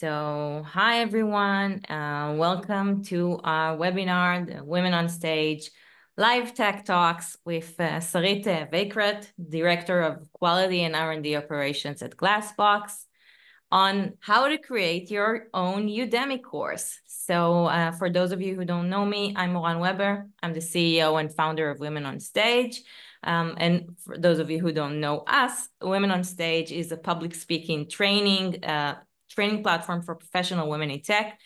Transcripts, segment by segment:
So, hi everyone. Welcome to our webinar, the Women on Stage live tech talks with Sarit Vakrat, Director of Quality and R&D Operations at Glassbox, on how to create your own Udemy course. So, for those of you who don't know me, I'm Moran Weber. I'm the CEO and founder of Women on Stage. And for those of you who don't know us, Women on Stage is a public speaking training platform for professional women in tech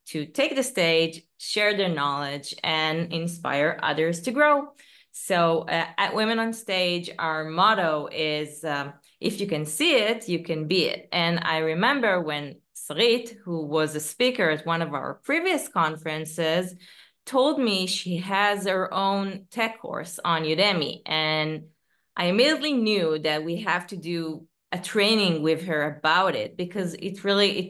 to take the stage, share their knowledge, and inspire others to grow. So at Women on Stage, our motto is, if you can see it, you can be it. And I remember when Sarit, who was a speaker at one of our previous conferences, told me she has her own tech course on Udemy. And I immediately knew that we have to do a training with her about it, because it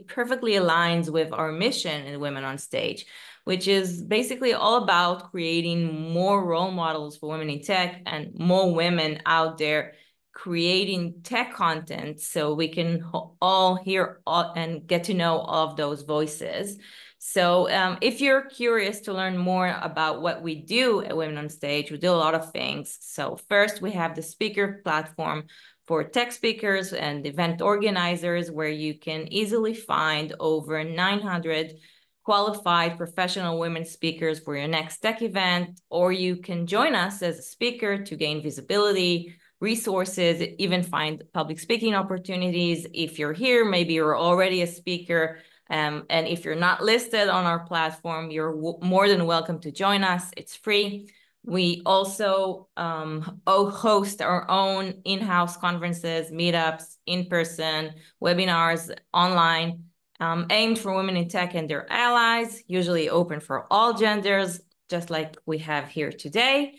perfectly aligns with our mission in Women on Stage, which is basically all about creating more role models for women in tech and more women out there creating tech content, so we can all hear and get to know all of those voices. So if you're curious to learn more about what we do at Women on Stage, we do a lot of things. So first, we have the speaker platform for tech speakers and event organizers, where you can easily find over 900 qualified professional women speakers for your next tech event, or you can join us as a speaker to gain visibility, resources, even find public speaking opportunities. If you're here, maybe you're already a speaker, and if you're not listed on our platform, you're more than welcome to join us. It's free. We also host our own in-house conferences, meetups, in-person, webinars, online, aimed for women in tech and their allies, usually open for all genders, just like we have here today.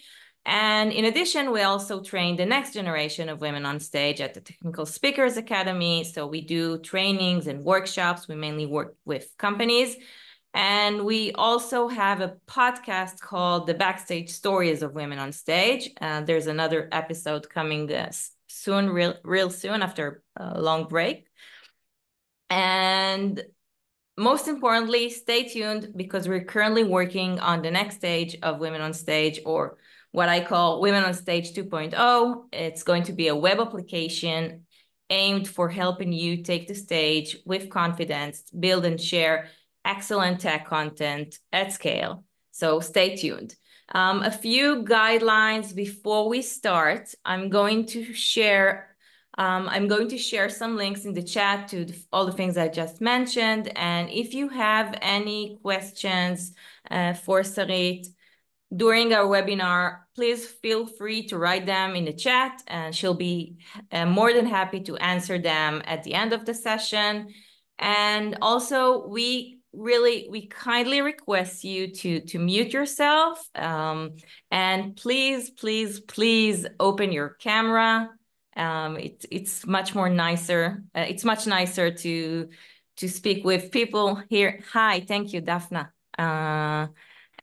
And in addition, we also train the next generation of women on stage at the Technical Speakers Academy. So we do trainings and workshops. We mainly work with companies. And we also have a podcast called The Backstage Stories of Women on Stage. There's another episode coming soon, real soon, after a long break. And most importantly, stay tuned, because we're currently working on the next stage of Women on Stage, or what I call Women on Stage 2.0. It's going to be a web application aimed for helping you take the stage with confidence, build and share excellent tech content at scale. So stay tuned. A few guidelines before we start. I'm going to share some links in the chat to all the things I just mentioned. And if you have any questions for Sarit during our webinar, please feel free to write them in the chat, and she'll be more than happy to answer them at the end of the session. And also, we kindly request you to mute yourself, and please open your camera. It's much more nicer. It's much nicer to speak with people here. Hi, thank you, Daphna.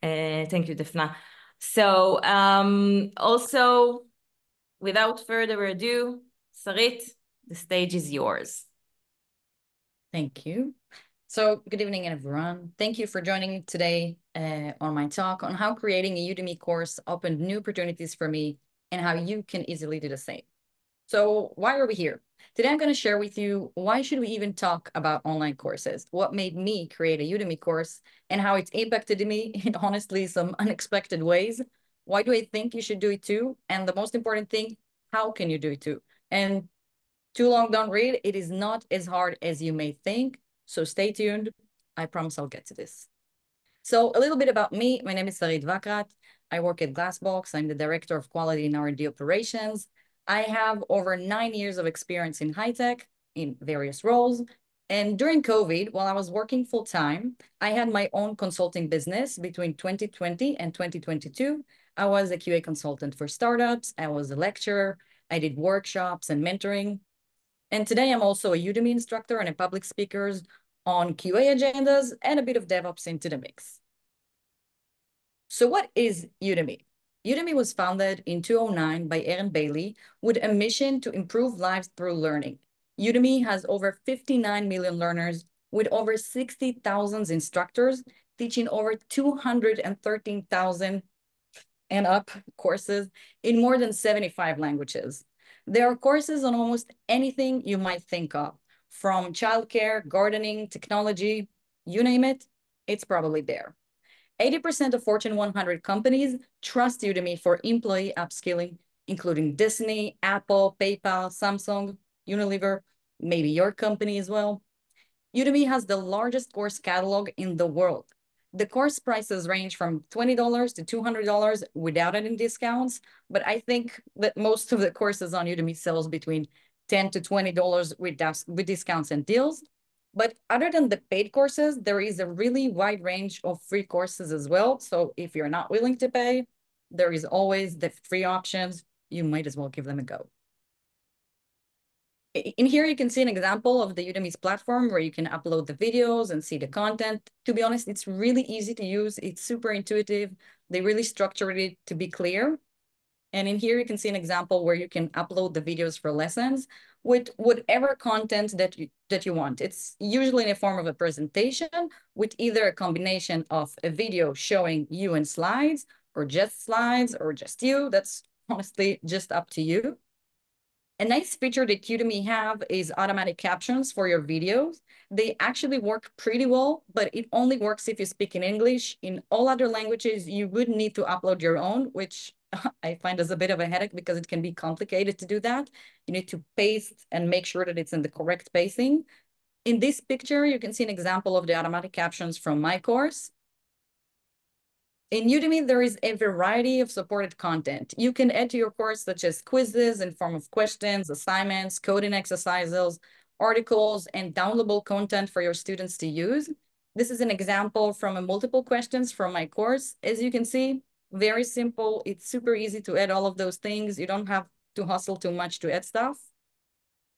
Thank you, Daphna. So also, without further ado, Sarit, the stage is yours. Thank you. So good evening, everyone. Thank you for joining me today on my talk on how creating a Udemy course opened new opportunities for me and how you can easily do the same. So why are we here? Today, I'm going to share with you why should we even talk about online courses, what made me create a Udemy course, and how it's impacted me in honestly some unexpected ways. Why do I think you should do it too? And the most important thing, how can you do it too? And too long, don't read. It is not as hard as you may think. So stay tuned. I promise I'll get to this. So a little bit about me. My name is Sarit Vakrat. I work at Glassbox. I'm the Director of Quality and R&D Operations. I have over 9 years of experience in high tech in various roles. And during COVID, while I was working full time, I had my own consulting business between 2020 and 2022. I was a QA consultant for startups. I was a lecturer. I did workshops and mentoring. And today I'm also a Udemy instructor and a public speaker on QA agendas and a bit of DevOps into the mix. So what is Udemy? Udemy was founded in 2009 by Aaron Bailey with a mission to improve lives through learning. Udemy has over 59 million learners with over 60,000 instructors teaching over 213,000 and up courses in more than 75 languages. There are courses on almost anything you might think of, from childcare, gardening, technology, you name it, it's probably there. 80% of Fortune 100 companies trust Udemy for employee upskilling, including Disney, Apple, PayPal, Samsung, Unilever, maybe your company as well. Udemy has the largest course catalog in the world. The course prices range from $20 to $200 without any discounts, but I think that most of the courses on Udemy sells between $10 to $20 with discounts and deals. But other than the paid courses, there is a really wide range of free courses as well. So if you're not willing to pay, there is always the free options. You might as well give them a go. In here, you can see an example of the Udemy's platform where you can upload the videos and see the content. To be honest, it's really easy to use. It's super intuitive. They really structured it to be clear. And in here, you can see an example where you can upload the videos for lessons with whatever content that you want. It's usually in a form of a presentation with either a combination of a video showing you and slides or just you. That's honestly just up to you. A nice feature that Udemy have is automatic captions for your videos. They actually work pretty well, but it only works if you speak in English. In all other languages, you would need to upload your own, which I find is a bit of a headache because it can be complicated to do that. You need to paste and make sure that it's in the correct pacing. In this picture, you can see an example of the automatic captions from my course. In Udemy, there is a variety of supported content. You can add to your course, such as quizzes in form of questions, assignments, coding exercises, articles, and downloadable content for your students to use. This is an example from a multiple questions from my course. As you can see, very simple. It's super easy to add all of those things. You don't have to hustle too much to add stuff.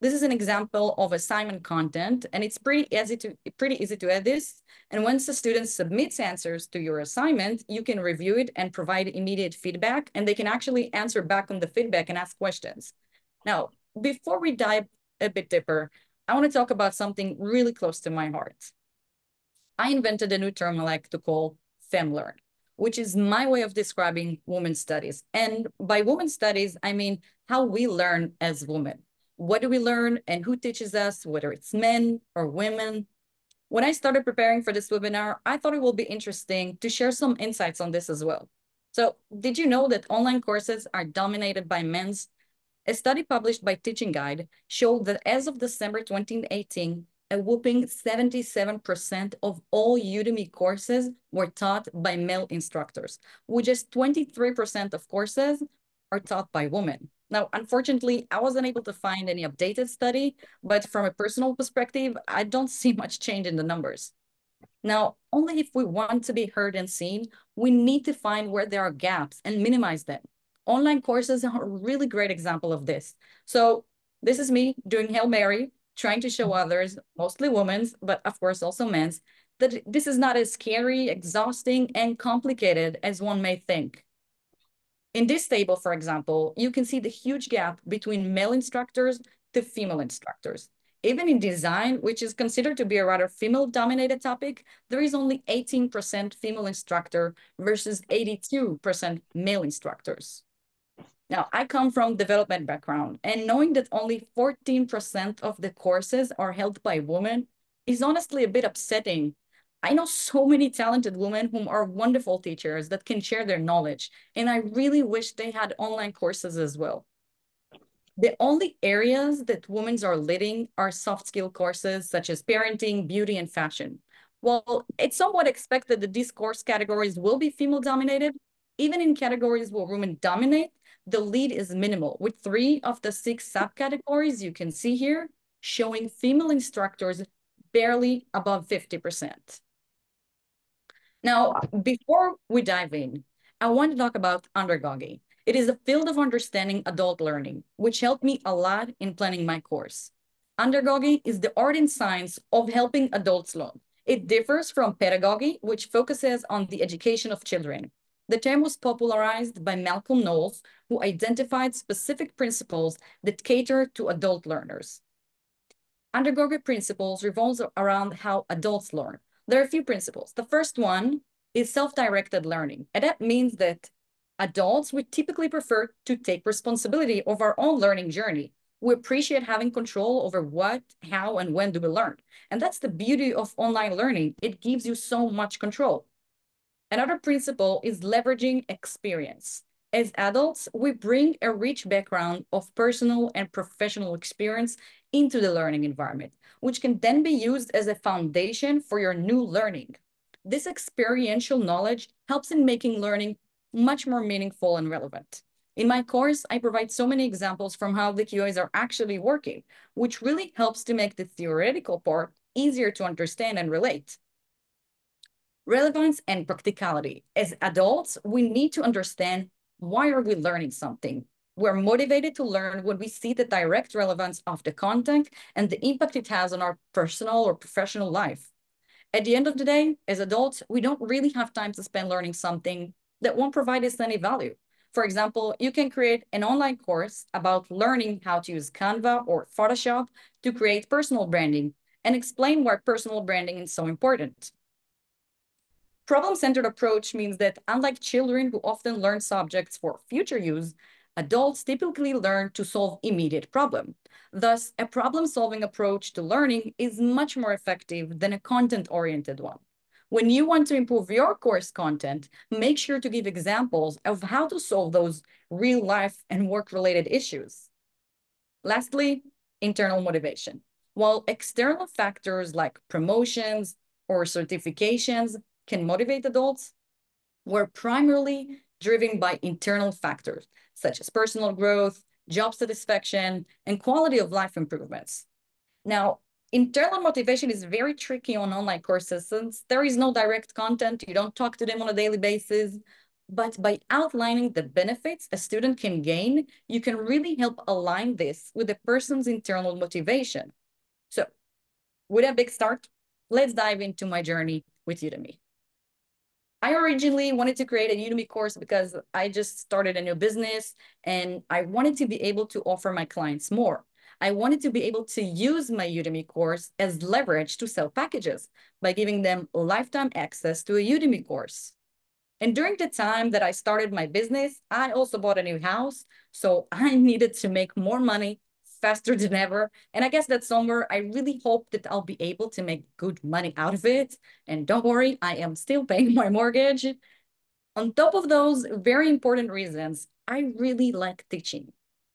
This is an example of assignment content, and it's pretty easy to add this. And once the student submits answers to your assignment, you can review it and provide immediate feedback, and they can actually answer back on the feedback and ask questions. Now, before we dive a bit deeper, I want to talk about something really close to my heart. I invented a new term I like to call FemLearn, which is my way of describing women's studies. And by women's studies, I mean how we learn as women. What do we learn and who teaches us, whether it's men or women? When I started preparing for this webinar, I thought it would be interesting to share some insights on this as well. So did you know that online courses are dominated by men's? A study published by Teaching Guide showed that as of December 2018, a whopping 77% of all Udemy courses were taught by male instructors, while just 23% of courses are taught by women. Now, unfortunately, I wasn't able to find any updated study, but from a personal perspective, I don't see much change in the numbers. Now, only if we want to be heard and seen, we need to find where there are gaps and minimize them. Online courses are a really great example of this. So this is me doing Hail Mary, trying to show others, mostly women's, but of course also men's, that this is not as scary, exhausting, and complicated as one may think. In this table, for example, you can see the huge gap between male instructors to female instructors. Even in design, which is considered to be a rather female-dominated topic, there is only 18% female instructor versus 82% male instructors. Now, I come from development background, and knowing that only 14% of the courses are held by women is honestly a bit upsetting. I know so many talented women whom are wonderful teachers that can share their knowledge, and I really wish they had online courses as well. The only areas that women are leading are soft skill courses such as parenting, beauty, and fashion. While it's somewhat expected that these course categories will be female dominated, even in categories where women dominate, the lead is minimal, with 3 of the 6 subcategories you can see here showing female instructors barely above 50%. Now, before we dive in, I want to talk about undergogging. It is a field of understanding adult learning, which helped me a lot in planning my course. Undergogging is the art and science of helping adults learn. It differs from pedagogy, which focuses on the education of children. The term was popularized by Malcolm Knowles, who identified specific principles that cater to adult learners. undergraduate principles revolves around how adults learn. There are a few principles. The first one is self-directed learning. And that means that adults would typically prefer to take responsibility of our own learning journey. We appreciate having control over what, how, and when do we learn. And that's the beauty of online learning. It gives you so much control. Another principle is leveraging experience. As adults, we bring a rich background of personal and professional experience into the learning environment, which can then be used as a foundation for your new learning. This experiential knowledge helps in making learning much more meaningful and relevant. In my course, I provide so many examples from how the QAs are actually working, which really helps to make the theoretical part easier to understand and relate. Relevance and practicality. As adults, we need to understand, why are we learning something? We're motivated to learn when we see the direct relevance of the content and the impact it has on our personal or professional life. At the end of the day, as adults, we don't really have time to spend learning something that won't provide us any value. For example, you can create an online course about learning how to use Canva or Photoshop to create personal branding and explain why personal branding is so important. Problem-centered approach means that, unlike children who often learn subjects for future use, adults typically learn to solve immediate problem. Thus, a problem-solving approach to learning is much more effective than a content-oriented one. When you want to improve your course content, make sure to give examples of how to solve those real-life and work-related issues. Lastly, internal motivation. While external factors like promotions or certifications can motivate adults, we're primarily driven by internal factors, such as personal growth, job satisfaction, and quality of life improvements. Now, internal motivation is very tricky on online courses since there is no direct content, you don't talk to them on a daily basis, but by outlining the benefits a student can gain, you can really help align this with a person's internal motivation. So, with a big start, let's dive into my journey with Udemy. I originally wanted to create a Udemy course because I just started a new business and I wanted to be able to offer my clients more. I wanted to be able to use my Udemy course as leverage to sell packages by giving them lifetime access to a Udemy course. And during the time that I started my business, I also bought a new house. So I needed to make more money faster than ever. And I guess that somewhere I really hope that I'll be able to make good money out of it. And don't worry, I am still paying my mortgage. On top of those very important reasons, I really like teaching.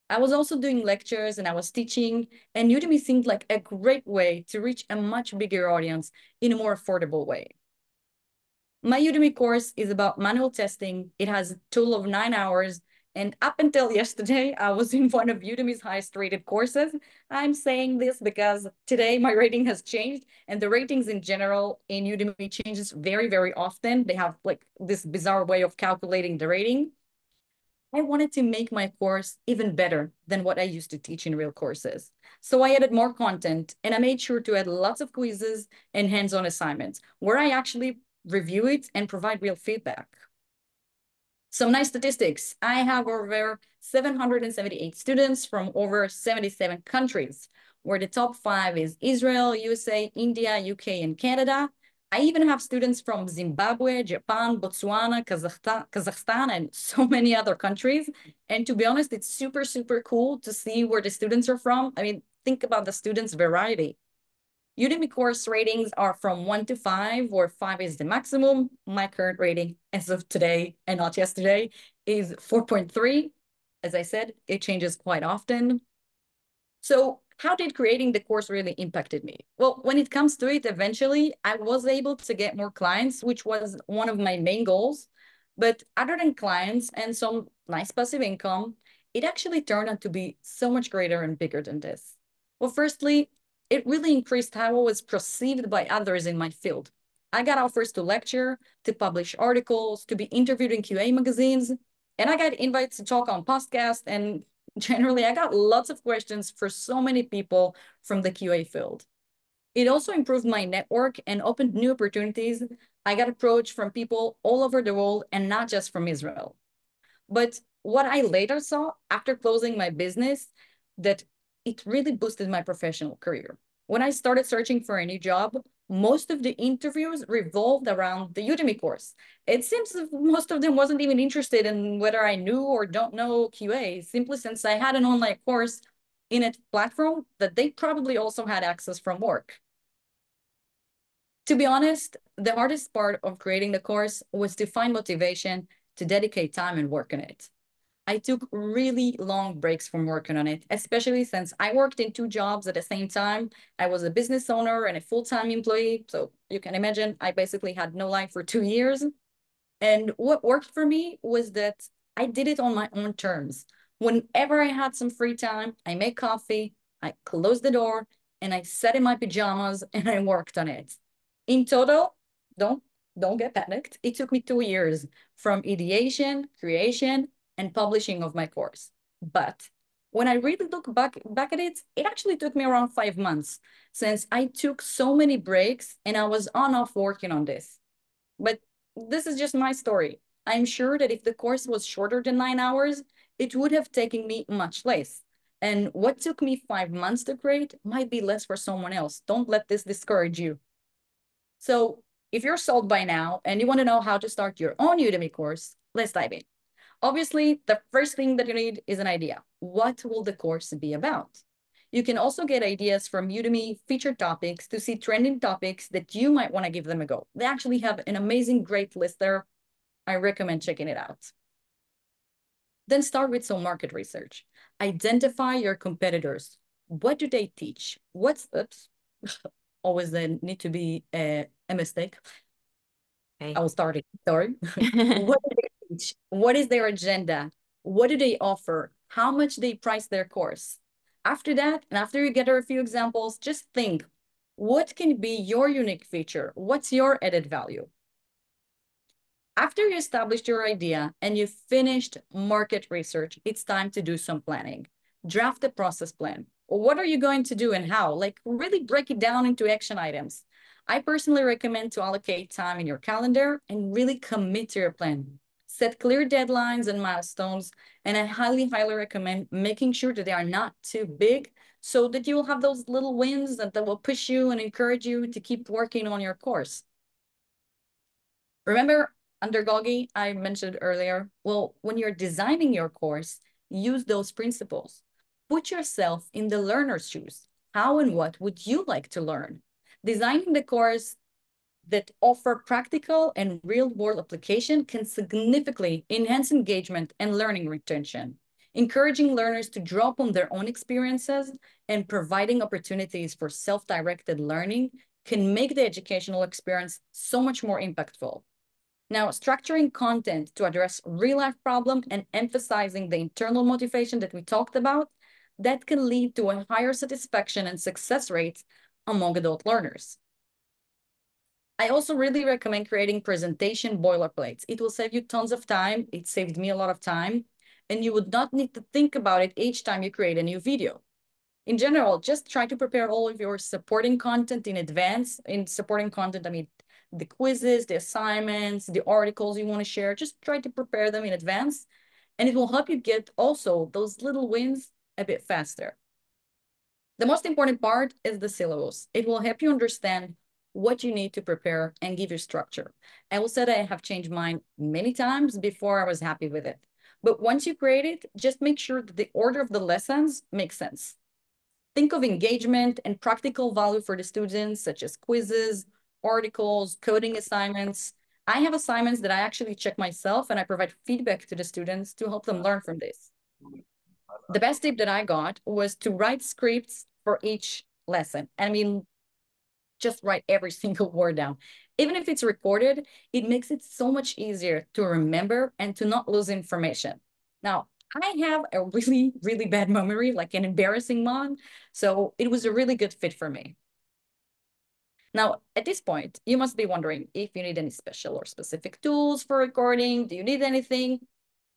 I was also doing lectures and I was teaching, and Udemy seemed like a great way to reach a much bigger audience in a more affordable way. My Udemy course is about manual testing. It has a total of 9 hours. And up until yesterday, I was in one of Udemy's highest rated courses. I'm saying this because today my rating has changed, and the ratings in general in Udemy changes very, very often. They have like this bizarre way of calculating the rating. I wanted to make my course even better than what I used to teach in real courses. So I added more content, and I made sure to add lots of quizzes and hands-on assignments where I actually review it and provide real feedback. Some nice statistics. I have over 778 students from over 77 countries, where the top 5 is Israel, USA, India, UK, and Canada. I even have students from Zimbabwe, Japan, Botswana, Kazakhstan, and so many other countries. And to be honest, it's super, super cool to see where the students are from. I mean, think about the students' variety. Udemy course ratings are from 1 to 5, where 5 is the maximum. My current rating as of today and not yesterday is 4.3. As I said, it changes quite often. So how did creating the course really impacted me? Well, when it comes to it, eventually I was able to get more clients, which was one of my main goals. But other than clients and some nice passive income, it actually turned out to be so much greater and bigger than this. Well, firstly, it really increased how I was perceived by others in my field. I got offers to lecture, to publish articles, to be interviewed in QA magazines, and I got invites to talk on podcasts, and generally I got lots of questions for so many people from the QA field. It also improved my network and opened new opportunities. I got approached from people all over the world and not just from Israel. But what I later saw after closing my business, that it really boosted my professional career. When I started searching for a new job, most of the interviews revolved around the Udemy course. It seems that most of them wasn't even interested in whether I knew or don't know QA, simply since I had an online course in a platform that they probably also had access from work. To be honest, the hardest part of creating the course was to find motivation to dedicate time and work on it. I took really long breaks from working on it, especially since I worked in 2 jobs at the same time. I was a business owner and a full-time employee. So you can imagine I basically had no life for 2 years. And what worked for me was that I did it on my own terms. Whenever I had some free time, I made coffee, I closed the door, and I sat in my pajamas and I worked on it. In total, don't don't get panicked. It took me 2 years from ideation, creation, and publishing of my course. But when I really look back at it, it actually took me around 5 months since I took so many breaks and I was on off working on this. But this is just my story. I'm sure that if the course was shorter than 9 hours, it would have taken me much less. And what took me 5 months to create might be less for someone else. Don't let this discourage you. So if you're sold by now and you want to know how to start your own Udemy course, let's dive in. Obviously, the first thing that you need is an idea. What will the course be about? You can also get ideas from Udemy featured topics to see trending topics that you might want to give them a go. They actually have an amazing, great list there. I recommend checking it out. Then start with some market research. Identify your competitors. What do they teach? Oops, always then need to be a mistake. Okay. I will start it, sorry. What do they teach? What is their agenda? What do they offer? How much they price their course? After that, and after you get a few examples, just think, what can be your unique feature? What's your added value? After you established your idea and you finished market research, it's time to do some planning. Draft a process plan. What are you going to do and how? Like really break it down into action items. I personally recommend to allocate time in your calendar and really commit to your plan. Set clear deadlines and milestones, and I highly, highly recommend making sure that they are not too big so that you will have those little wins that will push you and encourage you to keep working on your course. Remember, undergogy I mentioned earlier, well, when you're designing your course, use those principles. Put yourself in the learner's shoes. How and what would you like to learn? Designing the course that offer practical and real-world application can significantly enhance engagement and learning retention. Encouraging learners to draw upon their own experiences and providing opportunities for self-directed learning can make the educational experience so much more impactful. Now, structuring content to address real-life problems and emphasizing the internal motivation that we talked about, that can lead to a higher satisfaction and success rates among adult learners. I also really recommend creating presentation boilerplates. It will save you tons of time. It saved me a lot of time, and you would not need to think about it each time you create a new video. In general, just try to prepare all of your supporting content in advance. In supporting content, I mean, the quizzes, the assignments, the articles you want to share, just try to prepare them in advance. And it will help you get also those little wins a bit faster. The most important part is the syllabus. It will help you understand what you need to prepare and give you structure. I will say that I have changed mine many times before I was happy with it. But once you create it, just make sure that the order of the lessons makes sense. Think of engagement and practical value for the students, such as quizzes, articles, coding assignments. I have assignments that I actually check myself and I provide feedback to the students to help them learn from this. The best tip that I got was to write scripts for each lesson. I mean, just write every single word down. Even if it's recorded, it makes it so much easier to remember and to not lose information. Now, I have a really, really bad memory, like an embarrassing one. So it was a really good fit for me. Now, at this point, you must be wondering if you need any special or specific tools for recording. Do you need anything?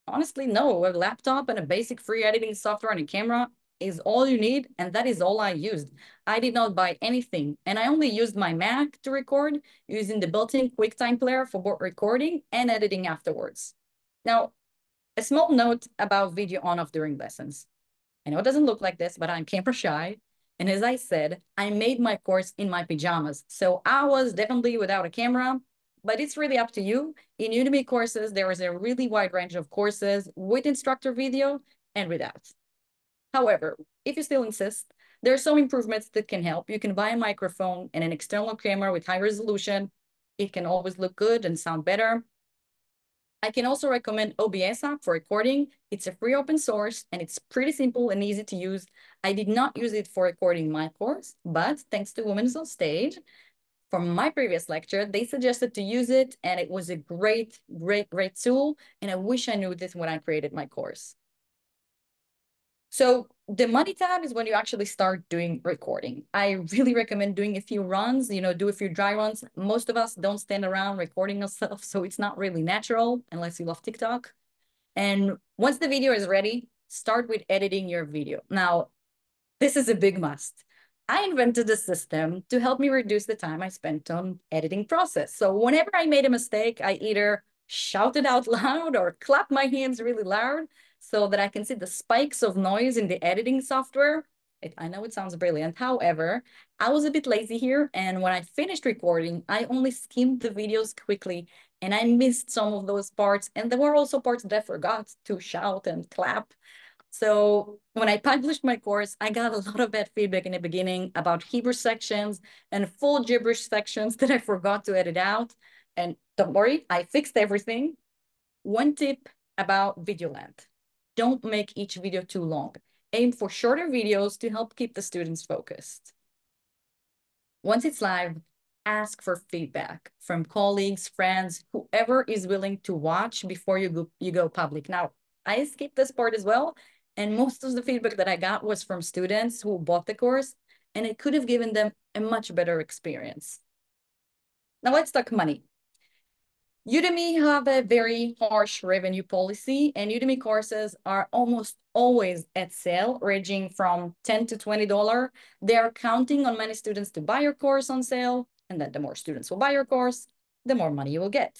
Honestly, no. A laptop and a basic free editing software and a camera is all you need, and that is all I used. I did not buy anything, and I only used my Mac to record using the built-in QuickTime player for both recording and editing afterwards. Now, a small note about video on-off during lessons. I know it doesn't look like this, but I'm camera shy. And as I said, I made my course in my pajamas. So I was definitely without a camera, but it's really up to you. In Udemy courses, there is a really wide range of courses with instructor video and without. However, if you still insist, there are some improvements that can help. You can buy a microphone and an external camera with high resolution. It can always look good and sound better. I can also recommend OBS app for recording. It's a free open source and it's pretty simple and easy to use. I did not use it for recording my course, but thanks to Women on Stage, from my previous lecture, they suggested to use it and it was a great tool. And I wish I knew this when I created my course. So the money tab is when you actually start doing recording. I really recommend doing a few runs, do a few dry runs. Most of us don't stand around recording ourselves, so it's not really natural unless you love TikTok. And once the video is ready, start with editing your video. Now, this is a big must. I invented a system to help me reduce the time I spent on editing process. So whenever I made a mistake, I either shouted out loud or clapped my hands really loud so that I can see the spikes of noise in the editing software. I know it sounds brilliant. However, I was a bit lazy here. And when I finished recording, I only skimmed the videos quickly and I missed some of those parts. And there were also parts that I forgot to shout and clap. So when I published my course, I got a lot of bad feedback in the beginning about Hebrew sections and full gibberish sections that I forgot to edit out. And don't worry, I fixed everything. One tip about video length. Don't make each video too long. Aim for shorter videos to help keep the students focused. Once it's live, ask for feedback from colleagues, friends, whoever is willing to watch before you go public. Now, I skipped this part as well. And most of the feedback that I got was from students who bought the course, and it could have given them a much better experience. Now let's talk money. Udemy have a very harsh revenue policy, and Udemy courses are almost always at sale, ranging from $10 to $20. They are counting on many students to buy your course on sale, and then the more students will buy your course, the more money you will get.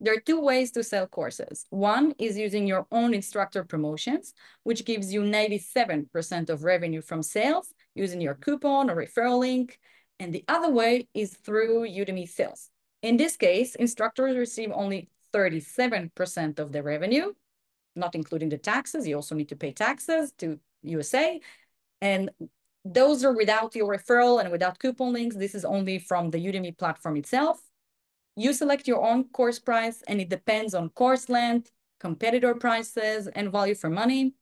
There are two ways to sell courses. One is using your own instructor promotions, which gives you 97% of revenue from sales using your coupon or referral link. And the other way is through Udemy sales. In this case, instructors receive only 37% of the revenue, not including the taxes. You also need to pay taxes to USA. And those are without your referral and without coupon links. This is only from the Udemy platform itself. You select your own course price, and it depends on course length, competitor prices, and value for money.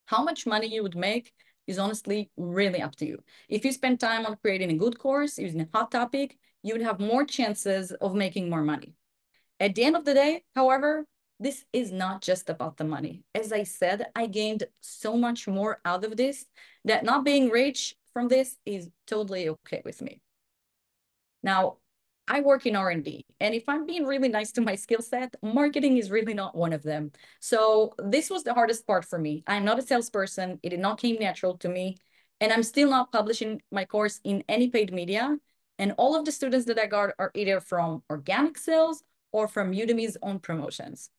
How much money you would make is honestly really up to you. If you spend time on creating a good course using a hot topic, you would have more chances of making more money. At the end of the day, however, this is not just about the money. As I said, I gained so much more out of this that not being rich from this is totally okay with me. Now, I work in R&D, and if I'm being really nice to my skill set, marketing is really not one of them. So this was the hardest part for me. I'm not a salesperson. It did not come natural to me, and I'm still not publishing my course in any paid media. And all of the students that I got are either from organic sales or from Udemy's own promotions.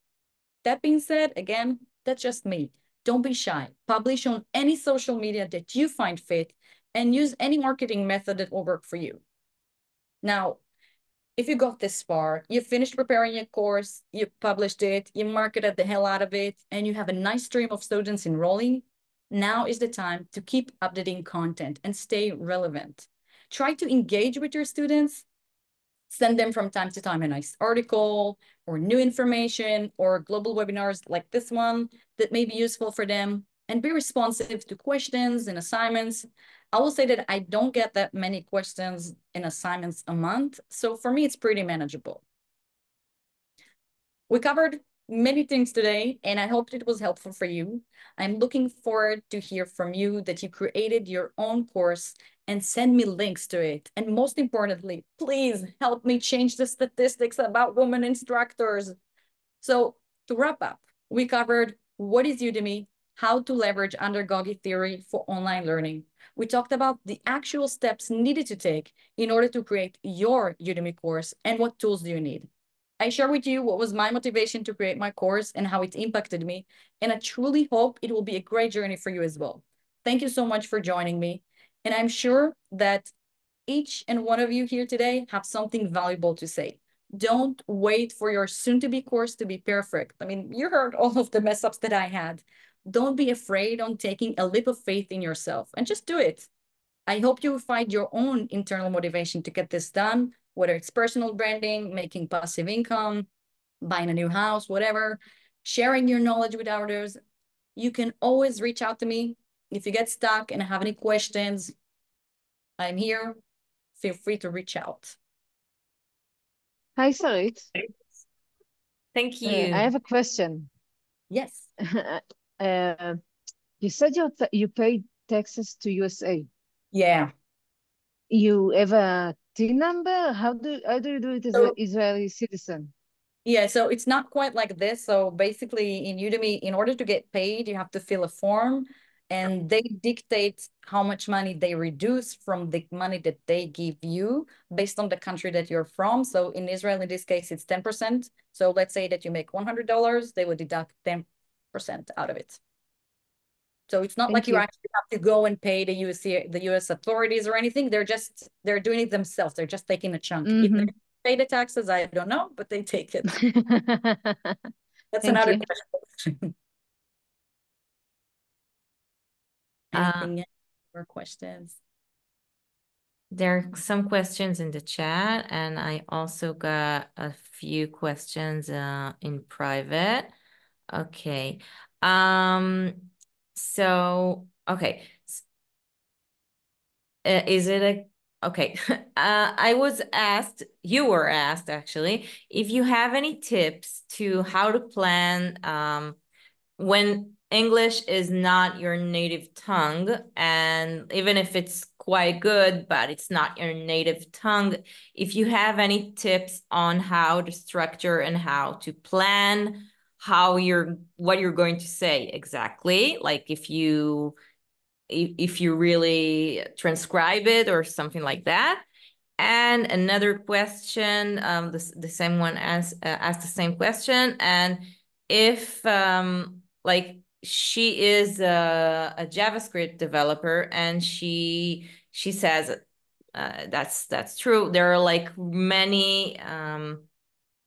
That being said, again, that's just me. Don't be shy. Publish on any social media that you find fit and use any marketing method that will work for you. Now, if you got this far, you finished preparing your course, you published it, you marketed the hell out of it, and you have a nice stream of students enrolling, now is the time to keep updating content and stay relevant. Try to engage with your students. Send them from time to time a nice article or new information or global webinars like this one that may be useful for them, and be responsive to questions and assignments. I will say that I don't get that many questions and assignments a month. So for me, it's pretty manageable. We covered many things today, and I hope it was helpful for you. I'm looking forward to hear from you that you created your own course and send me links to it. And most importantly, please help me change the statistics about women instructors. So to wrap up, we covered what is Udemy, how to leverage undergogy theory for online learning. We talked about the actual steps needed to take in order to create your Udemy course and what tools do you need. I share with you what was my motivation to create my course and how it impacted me, and I truly hope it will be a great journey for you as well. Thank you so much for joining me. And I'm sure that each and one of you here today have something valuable to say. Don't wait for your soon-to-be course to be perfect. I mean, you heard all of the mess ups that I had. Don't be afraid on taking a leap of faith in yourself and just do it. I hope you find your own internal motivation to get this done, whether it's personal branding, making passive income, buying a new house, whatever, sharing your knowledge with others. You can always reach out to me. If you get stuck and have any questions, I'm here. Feel free to reach out. Hi, Sarit. Thank I you. have a question. Yes. You said you paid taxes to USA. Yeah. You have a TIN number? How do you do it as an So Israeli citizen? yeah, so it's not quite like this. So basically in Udemy, in order to get paid, you have to fill a form and they dictate how much money they reduce from the money that they give you based on the country that you're from. So in Israel, in this case, it's 10%. So let's say that you make $100, they would deduct 10% out of it. So it's not Thank like you you. actually have to go and pay the US authorities or anything. They're doing it themselves. They're just taking a chunk. If they pay the taxes, I don't know, but they take it. That's Thank another you. question. Anything more questions? There are some questions in the chat, and I also got a few questions in private. Okay. So, okay. Is it a okay? You were asked actually, if you have any tips to how to plan when English is not your native tongue, and even if it's quite good, but it's not your native tongue, if you have any tips on how to structure and how to plan what you're going to say exactly, like if you really transcribe it or something like that. And another question, the same one asked the same question, and if like she is a JavaScript developer and she says that's true. There are like many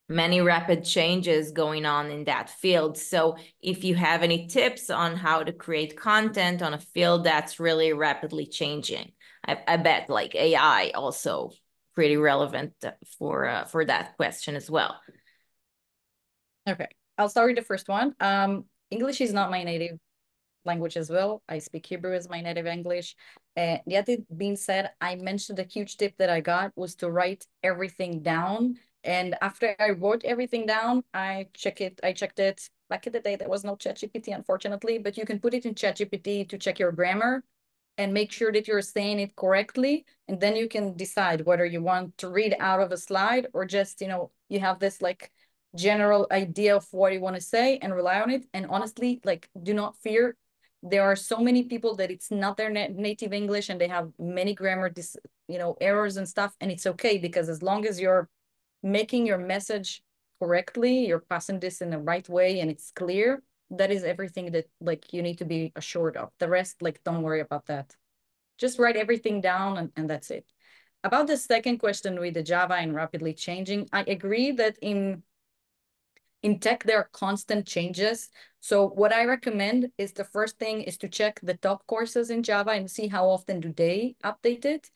rapid changes going on in that field. So if you have any tips on how to create content on a field that's really rapidly changing, I bet like AI also pretty relevant for that question as well. Okay, I'll start with the first one. English is not my native language as well. I speak Hebrew as my native English. That being said, I mentioned a huge tip that I got was to write everything down. And after I wrote everything down, I checked it. Back in the day, there was no ChatGPT, unfortunately, but you can put it in ChatGPT to check your grammar and make sure that you're saying it correctly. And then you can decide whether you want to read out of a slide or just, you have this like general idea of what you want to say and rely on it. And honestly, like, do not fear. There are so many people that it's not their native English and they have many grammar, errors and stuff. And it's okay, because as long as you're making your message correctly, you're passing this in the right way and it's clear, that is everything that like you need to be assured of. The rest, like, don't worry about that. Just write everything down and that's it. About the second question with the Java and rapidly changing, I agree that in tech, there are constant changes. So what I recommend is the first thing is to check the top courses in Java and see how often do they update it.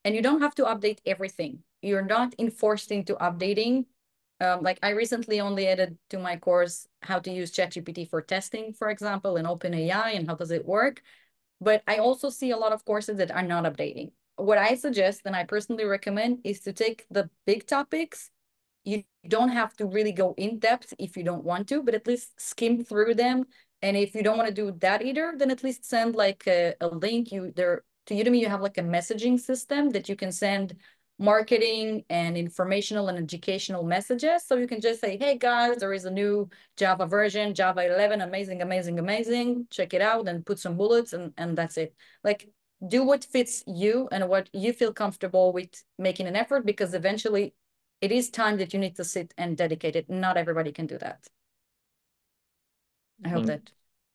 And you don't have to update everything. You're not enforced into updating. Like I recently only added to my course how to use ChatGPT for testing, for example, and OpenAI and how does it work. But I also see a lot of courses that are not updating. What I suggest and I personally recommend is to take the big topics. You don't have to really go in depth if you don't want to, but at least skim through them. And if you don't want to do that either, then at least send like a link. To Udemy, you have like a messaging system that you can send marketing and informational and educational messages. So you can just say, hey guys, there is a new Java version, Java 11, amazing, amazing, amazing. Check it out and put some bullets and that's it. Like, do what fits you and what you feel comfortable with making an effort, because eventually it is time that you need to sit and dedicate it. Not everybody can do that. I hope that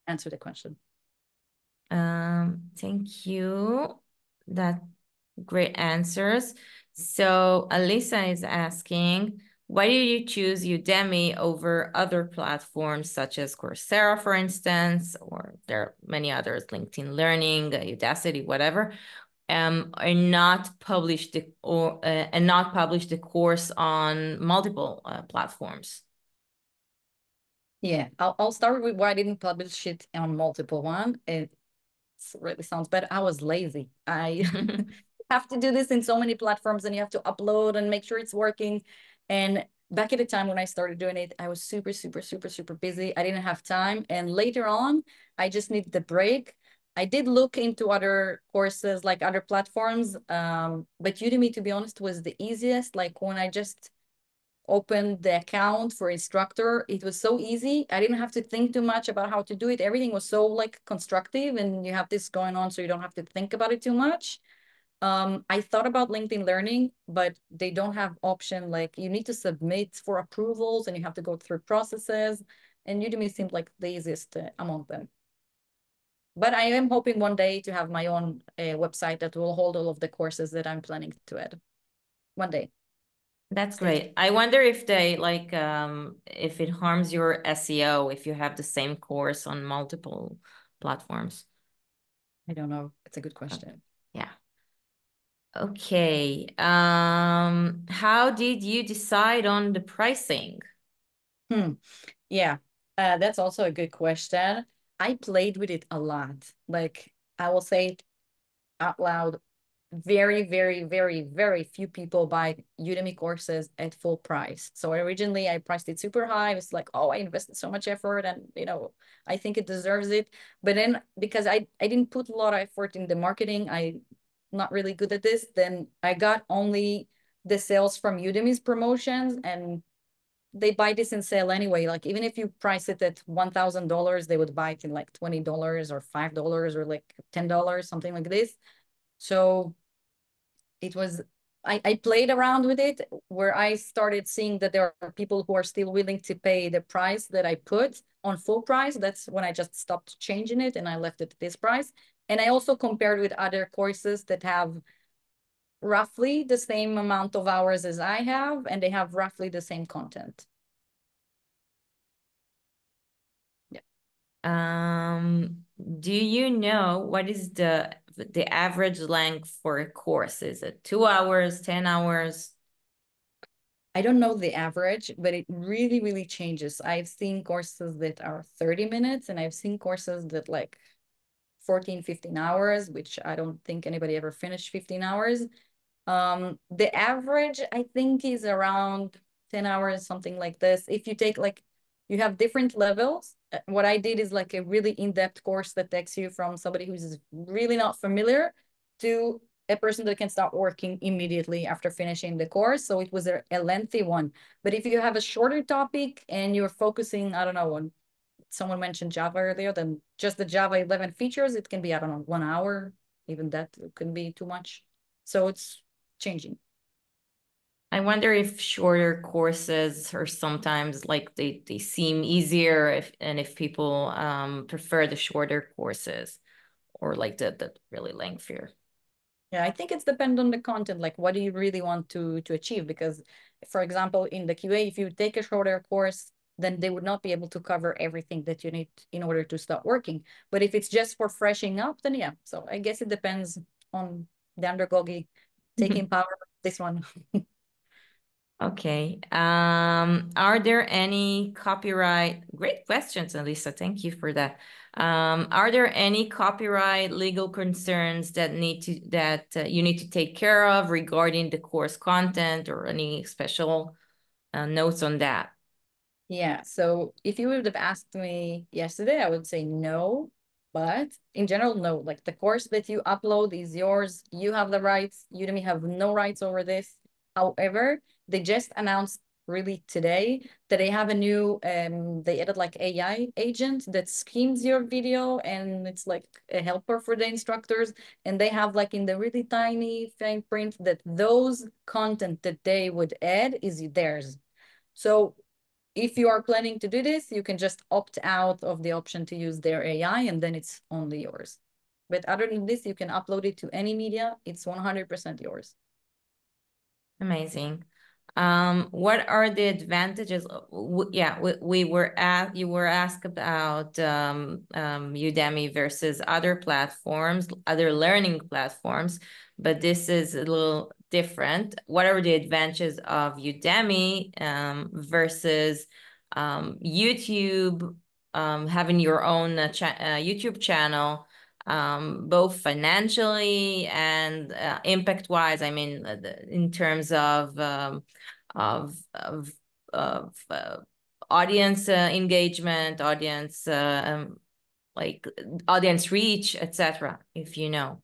answered the question. Thank you. That great answers. So Alisa is asking, why did you choose Udemy over other platforms such as Coursera, for instance, or there are many others, LinkedIn Learning, Udacity, whatever, and not publish the course on multiple platforms? Yeah, I'll start with why I didn't publish it on multiple one. It really sounds bad. I was lazy. I have to do this in so many platforms, and you have to upload and make sure it's working. And back at the time when I started doing it, I was super, super, super, super busy. I didn't have time. And later on, I just needed the break. I did look into other courses, like other platforms. But Udemy, to be honest, was the easiest. Like when I just opened the account for instructor, it was so easy. I didn't have to think too much about how to do it. Everything was so like constructive, and you have this going on, so you don't have to think about it too much. I thought about LinkedIn Learning, but they don't have option, like you need to submit for approvals and you have to go through processes, and Udemy seemed like the easiest among them. But I am hoping one day to have my own website that will hold all of the courses that I'm planning to add one day. That's great. I wonder if they like if it harms your SEO if you have the same course on multiple platforms. I don't know. It's a good question. Yeah. Okay. How did you decide on the pricing? Yeah, that's also a good question. I played with it a lot. Like I will say it out loud, very, very, very, very few people buy Udemy courses at full price. So originally I priced it super high. It's like, oh, I invested so much effort and I think it deserves it. But then because I didn't put a lot of effort in the marketing, I'm not really good at this, then I got only the sales from Udemy's promotions, and they buy this in sale anyway. Like even if you price it at $1,000, they would buy it in like $20 or $5 or like $10, something like this. So it was, I played around with it, where I started seeing that there are people who are still willing to pay the price that I put on full price. That's when I just stopped changing it and I left it at this price. And I also compared with other courses that have roughly the same amount of hours as I have, and they have roughly the same content. Do you know what is the average length for a course? Is it 2 hours, 10 hours? I don't know the average, but it really, really changes. I've seen courses that are 30 minutes, and I've seen courses that like 14, 15 hours, which I don't think anybody ever finished 15 hours. The average, I think, is around 10 hours, something like this. If you take like, you have different levels. What I did is like a really in-depth course that takes you from somebody who's really not familiar to a person that can start working immediately after finishing the course. So it was a lengthy one. But if you have a shorter topic and you're focusing, I don't know, on someone mentioned Java earlier, then just the Java 11 features, it can be, I don't know, 1 hour. Even that can be too much. So it's changing. I wonder if shorter courses are sometimes like they seem easier if people prefer the shorter courses or like the really lengthier. Yeah, I think it's depend on the content. Like, what do you really want to achieve? Because, for example, in the QA, if you take a shorter course, then they would not be able to cover everything that you need in order to start working. But if it's just for freshening up, then yeah. So I guess it depends on the undergogi taking power. This one. Okay. Are there any copyright? Great questions, Elisa. Thank you for that. Are there any copyright legal concerns that you need to take care of regarding the course content or any special notes on that? Yeah, so if you would have asked me yesterday, I would say no. But in general, no. Like the course that you upload is yours. You have the rights. Udemy have no rights over this. However, they just announced really today that they have a new, they added like AI agent that schemes your video, and it's like a helper for the instructors. And they have like in the really tiny fine print that those content that they would add is theirs. So if you are planning to do this, you can just opt out of the option to use their AI, and then it's only yours. But other than this, you can upload it to any media. It's 100% yours. Amazing. What are the advantages? Yeah, you were asked about Udemy versus other platforms, other learning platforms, but this is a little different. What are the advantages of Udemy versus YouTube, having your own YouTube channel? Both financially and impact-wise. I mean, in terms of audience engagement, audience like audience reach, etc. If you know.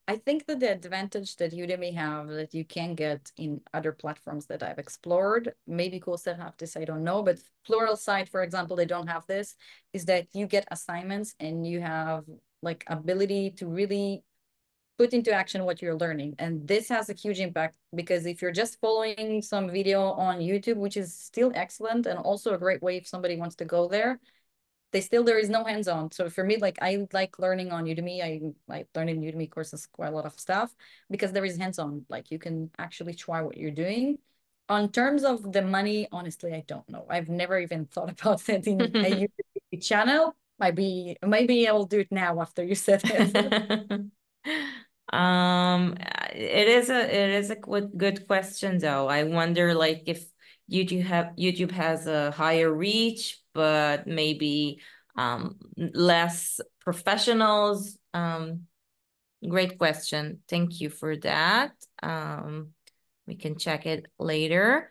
I think that the advantage that Udemy have that you can get in other platforms that I've explored, maybe Coursera have this, I don't know, but Pluralsight, for example, they don't have this, is that you get assignments and you have like ability to really put into action what you're learning. And this has a huge impact because if you're just following some video on YouTube, which is still excellent and also a great way if somebody wants to go there, there is no hands-on. So for me, like I like learning on Udemy. I like learning Udemy courses quite a lot of stuff because there is hands-on. Like you can actually try what you're doing. On terms of the money, honestly, I don't know. I've never even thought about setting a YouTube channel. Maybe I'll do it now after you said it. It is a good question though. I wonder like if YouTube has a higher reach, but maybe less professionals. Great question. Thank you for that. We can check it later.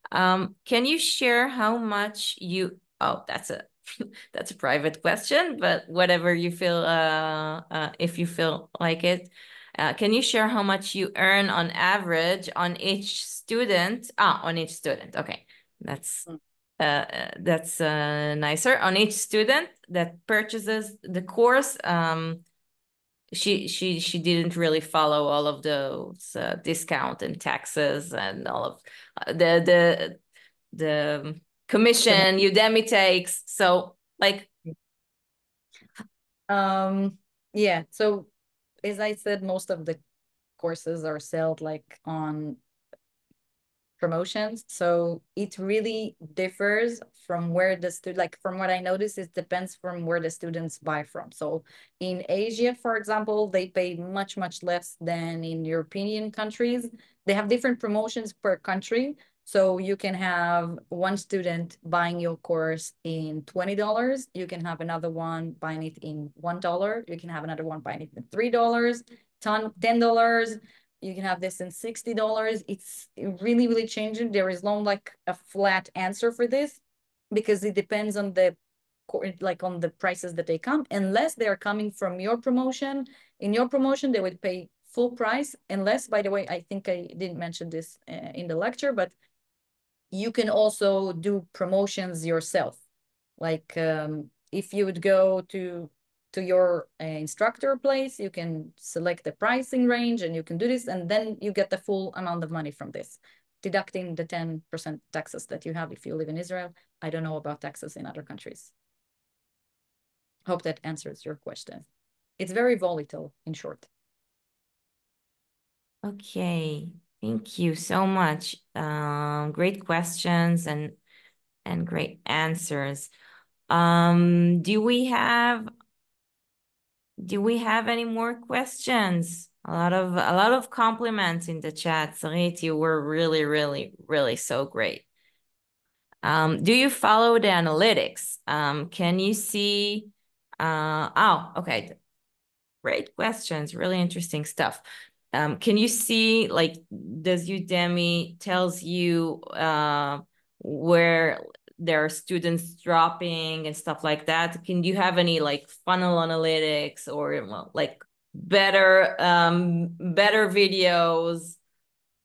Can you share how much you, oh, that's a that's a private question, but whatever you feel, if you feel like it. Can you share how much you earn on average on each student? On each student. Okay, that's nicer. On each student that purchases the course. She didn't really follow all of those discount and taxes and all of the commission Udemy takes. So like, yeah. So as I said, most of the courses are sold like on promotions. So it really differs from where the student, like from what I noticed, it depends from where the students buy from. So in Asia, for example, they pay much, much less than in European countries. They have different promotions per country. So you can have one student buying your course in $20. You can have another one buying it in $1. You can have another one buying it in $3, $10. You can have this in $60. It's really, really changing. There is no like a flat answer for this because it depends on on the prices that they come, unless they are coming from your promotion. In your promotion, they would pay full price, unless, by the way, I think I didn't mention this in the lecture, but you can also do promotions yourself. Like if you would go to your instructor place, you can select the pricing range and you can do this, and then you get the full amount of money from this, deducting the 10% taxes that you have if you live in Israel. I don't know about taxes in other countries. Hope that answers your question. It's very volatile, in short. okay, thank you so much. Great questions and great answers. Do we have any more questions? A lot of compliments in the chat. Sarit, you were really, really, really so great. Do you follow the analytics? Can you see? Oh, okay. Great questions. Really interesting stuff. Can you see, like, does Udemy tells you where there are students dropping and stuff like that? Can you have any like funnel analytics or well, like better better videos,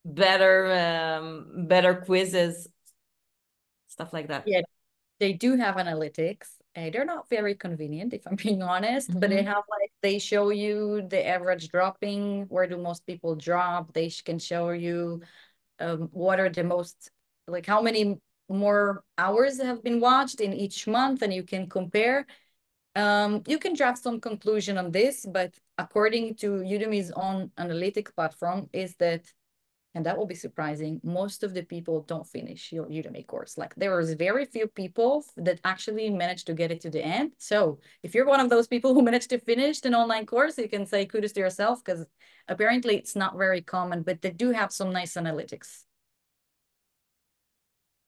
better quizzes, stuff like that? Yeah, they do have analytics. They're not very convenient, if I'm being honest, but they have like, they show you the average dropping, where do most people drop. They can show you what are the most, like how many more hours have been watched in each month, and you can compare. You can draft some conclusion on this, but according to Udemy's own analytic platform, is that, and that will be surprising, most of the people don't finish your Udemy course. Like there is very few people that actually manage to get it to the end. So if you're one of those people who managed to finish an online course, you can say kudos to yourself, because apparently it's not very common, but they do have some nice analytics.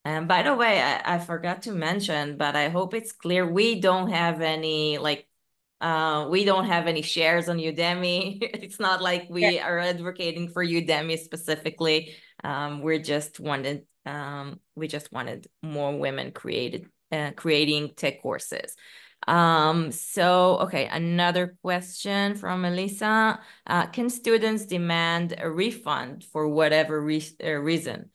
And by the way, I forgot to mention, but I hope it's clear, we don't have any we don't have any shares on Udemy. It's not like we are advocating for Udemy specifically. We just wanted more women creating tech courses. So okay, another question from Melissa. Can students demand a refund for whatever reason?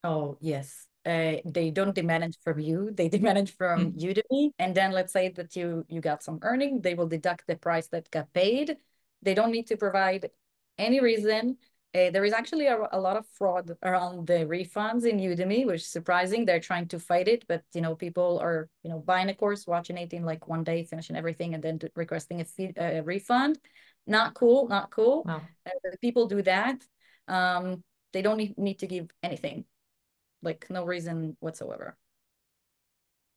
Oh, yes. They don't demand it from you, they demand it from Udemy. And then let's say that you got some earning, they will deduct the price that got paid. They don't need to provide any reason. There is actually a lot of fraud around the refunds in Udemy, which is surprising. They're trying to fight it, but people are buying a course, watching it in like one day, finishing everything, and then requesting a refund. Not cool, not cool. Wow. People do that. They don't need to give anything. Like no reason whatsoever.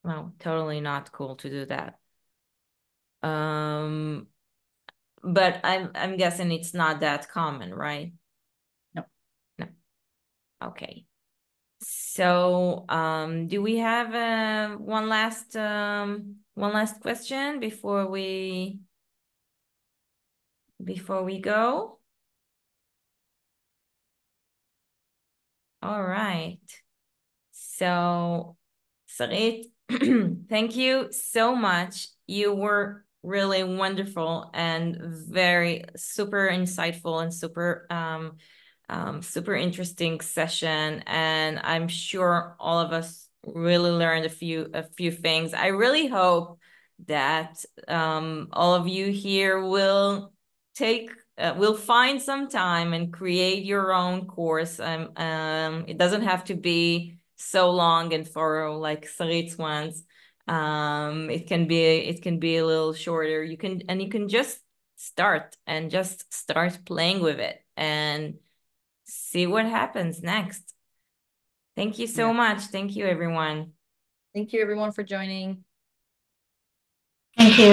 Well, totally not cool to do that. But I'm guessing it's not that common, right? No. No. Okay. So, do we have one last question before we go? All right. So, Sarit, thank you so much. You were really wonderful and very super insightful and super interesting session. And I'm sure all of us really learned a few things. I really hope that all of you here will find some time and create your own course. It doesn't have to be so long and thorough like Sarit's ones. It can be a little shorter. You can just start playing with it and see what happens next. Thank you so much. Thank you, everyone. Thank you, everyone, for joining. Thank you.